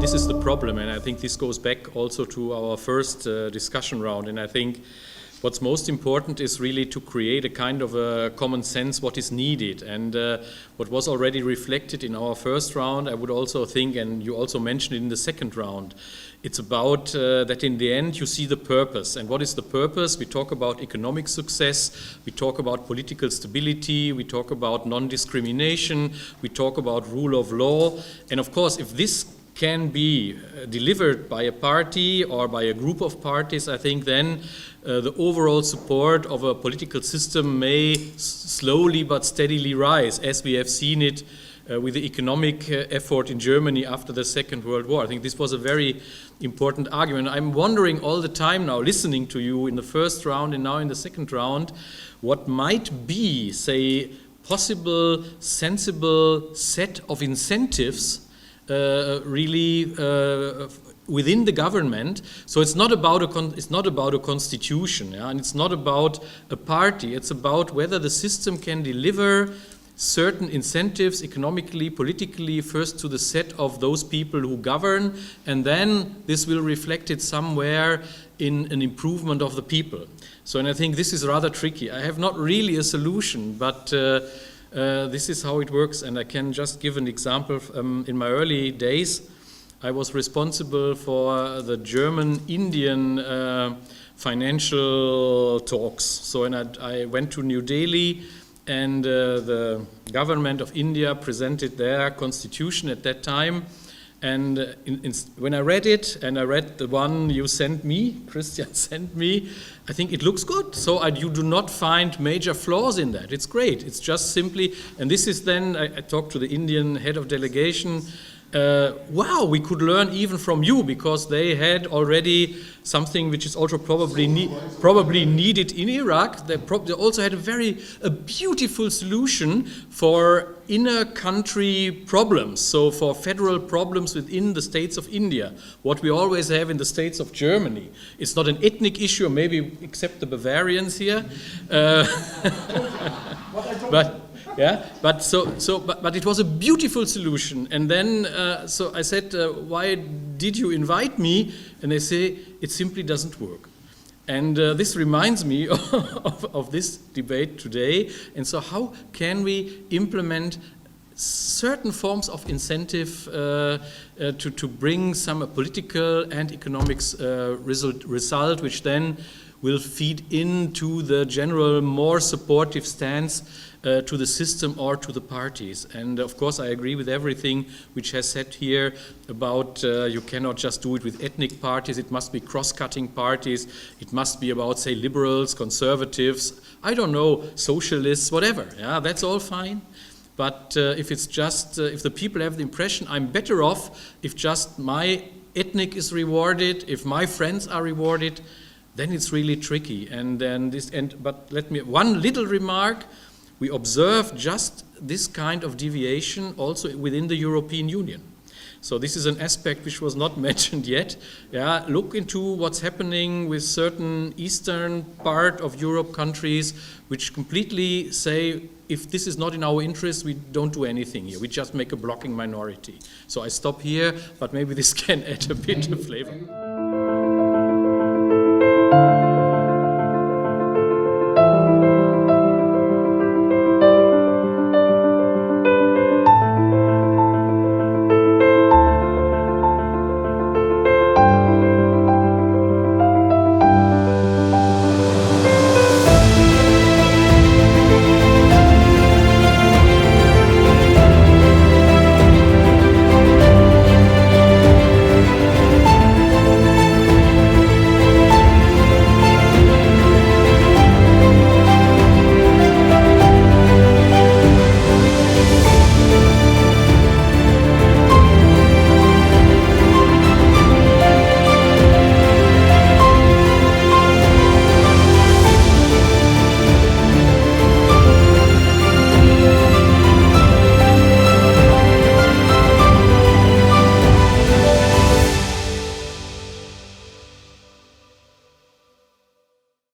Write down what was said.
this is the problem, and I think this goes back also to our first discussion round, and I think what's most important is really to create a kind of a common sense what is needed, and what was already reflected in our first round, I would also think, and you also mentioned it in the second round, it's about that in the end you see the purpose. And what is the purpose? We talk about economic success, we talk about political stability, we talk about non-discrimination, we talk about rule of law, and of course if this can be delivered by a party or by a group of parties, I think then the overall support of a political system may slowly but steadily rise, as we have seen it with the economic effort in Germany after the Second World War. I think this was a very important argument. I'm wondering all the time now, listening to you in the first round and now in the second round, what might be, say, possible, sensible set of incentives really within the government. So it's not about a constitution, yeah? And it's not about a party. It's about whether the system can deliver certain incentives economically, politically, first to the set of those people who govern, and then this will reflect it somewhere in an improvement of the people. So, and I think this is rather tricky. I have not really a solution, but this is how it works, and I can just give an example. In my early days, I was responsible for the German-Indian financial talks. So, and I went to New Delhi, and the government of India presented their constitution at that time. And when I read it, and I read the one you sent me, Kристian sent me, I think it looks good. So you do not find major flaws in that. It's great. It's just simply, and this is then, I talked to the Indian head of delegation, wow, we could learn even from you, because they had already something which is also probably needed in Iraq. They also had a beautiful solution for inner country problems, so for federal problems within the states of India, what we always have in the states of Germany. It's not an ethnic issue, maybe except the Bavarians here. But it was a beautiful solution. And then, so I said, why did you invite me? And they say, it simply doesn't work. And this reminds me of this debate today. And so how can we implement certain forms of incentive to bring some political and economics result, which then will feed into the general more supportive stance to the system or to the parties. And of course I agree with everything which has said here about you cannot just do it with ethnic parties, it must be cross-cutting parties, it must be about, say, liberals, conservatives, I don't know, socialists, whatever, yeah, that's all fine. But if it's just, if the people have the impression I'm better off if just my ethnic is rewarded, if my friends are rewarded, then it's really tricky. And then but let me, one little remark, we observe just this kind of deviation also within the European Union. So this is an aspect which was not mentioned yet. Yeah, look into what's happening with certain eastern part of Europe countries which completely say, if this is not in our interest, we don't do anything here. We just make a blocking minority. So I stop here, but maybe this can add a bit of flavor.